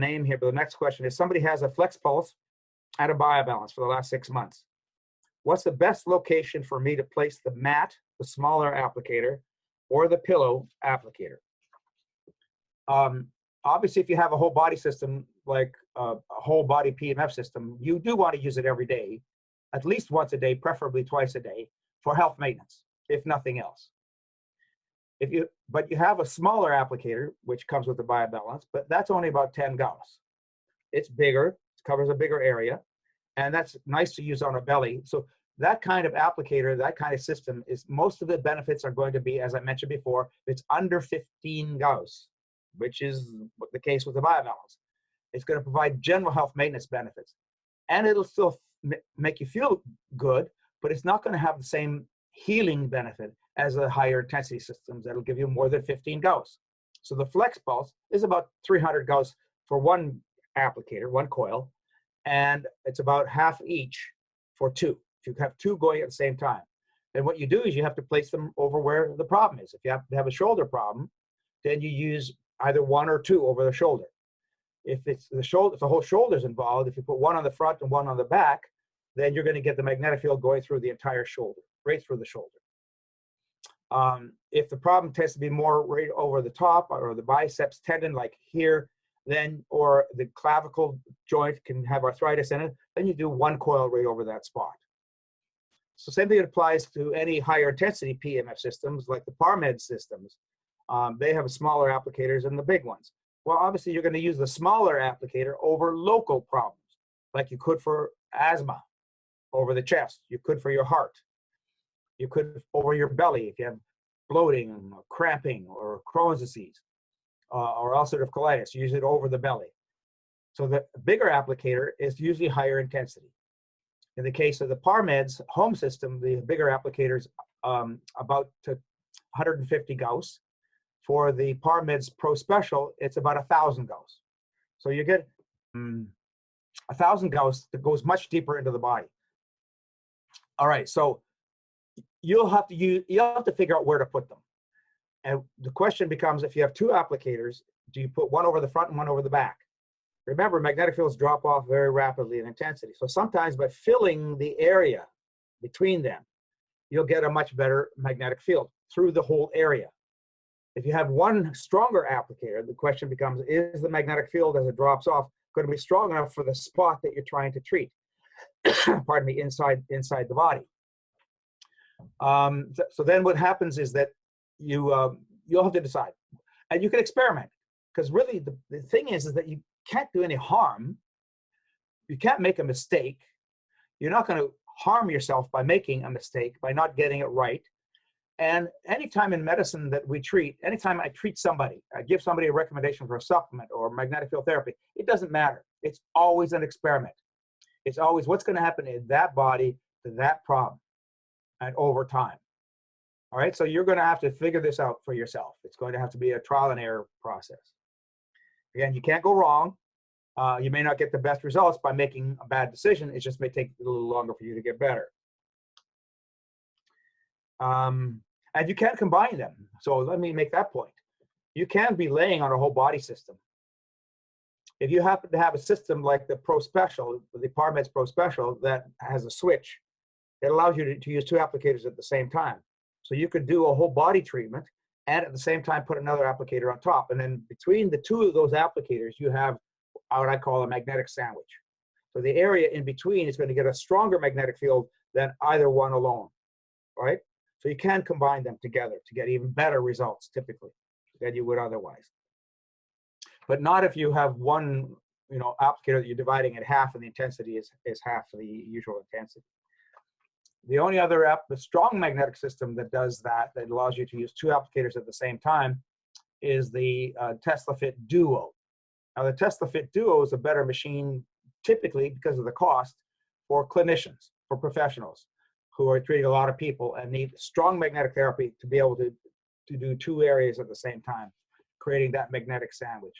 name here, but the next question is, somebody has a flex pulse at a biobalance for the last 6 months. What's the best location for me to place the mat, the smaller applicator, or the pillow applicator? Obviously, if you have a whole body system, like a whole body PEMF system, you do want to use it every day, at least once a day, preferably twice a day, for health maintenance, if nothing else. But you have a smaller applicator, which comes with the biobalance, but that's only about 10 Gauss. It's bigger, it covers a bigger area, and that's nice to use on a belly. So that kind of applicator, that kind of system, is most of the benefits are going to be, as I mentioned before, it's under 15 Gauss, which is the case with the biobalance. It's going to provide general health maintenance benefits, and it'll still make you feel good, but it's not going to have the same healing benefit as the higher intensity systems that'll give you more than 15 Gauss. So the flex pulse is about 300 Gauss for one applicator, one coil, and it's about half each for two. If you have two going at the same time. And what you do is you have to place them over where the problem is. If you happen to have a shoulder problem, then you use either one or two over the shoulder. If it's the shoulder, if the whole shoulder is involved, if you put one on the front and one on the back, then you're going to get the magnetic field going through the entire shoulder, right through the shoulder. If the problem tends to be more right over the top or the biceps tendon, like here, then, or the clavicle joint can have arthritis in it, then you do one coil right over that spot. So same thing applies to any higher intensity PEMF systems, like the PARMED systems. They have smaller applicators than the big ones. Well, obviously you're going to use the smaller applicator over local problems, like you could for asthma, over the chest. You could for your heart. You could over your belly if you have bloating, or cramping, or Crohn's disease, or ulcerative colitis. You use it over the belly. So the bigger applicator is usually higher intensity. In the case of the PARMED's home system, the bigger applicators about 150 Gauss. For the PARMED's Pro Special, it's about 1,000 Gauss. So you get 1,000 Gauss that goes much deeper into the body. All right, so you'll have to figure out where to put them. And the question becomes, if you have two applicators, do you put one over the front and one over the back? Remember, magnetic fields drop off very rapidly in intensity. So sometimes by filling the area between them, you'll get a much better magnetic field through the whole area. If you have one stronger applicator, the question becomes, is the magnetic field as it drops off going to be strong enough for the spot that you're trying to treat? Pardon me, inside the body. So then what happens is that you'll have to decide. And you can experiment, because really the thing is that you can't do any harm. You can't make a mistake. You're not going to harm yourself by making a mistake, by not getting it right. And anytime in medicine that we treat, anytime I treat somebody, I give somebody a recommendation for a supplement or magnetic field therapy, it doesn't matter. It's always an experiment. It's always what's going to happen in that body to that problem and over time. All right, so you're going to have to figure this out for yourself. It's going to have to be a trial and error process. Again, you can't go wrong. You may not get the best results by making a bad decision. It just may take a little longer for you to get better. And you can combine them. So let me make that point. You can be laying on a whole body system. If you happen to have a system like the Pro Special, the PARMED's Pro Special, that has a switch, it allows you to use two applicators at the same time. So you could do a whole body treatment and at the same time put another applicator on top. And then between the two of those applicators, you have what I call a magnetic sandwich. So the area in between is going to get a stronger magnetic field than either one alone, right? So you can combine them together to get even better results, typically, than you would otherwise. But not if you have one, applicator that you're dividing at half, and the intensity is half the usual intensity. The only other strong magnetic system that does that allows you to use two applicators at the same time, is the Tesla Fit Duo. Now, the Tesla Fit Duo is a better machine, typically because of the cost, for clinicians, for professionals who are treating a lot of people and need strong magnetic therapy to be able to do two areas at the same time, creating that magnetic sandwich.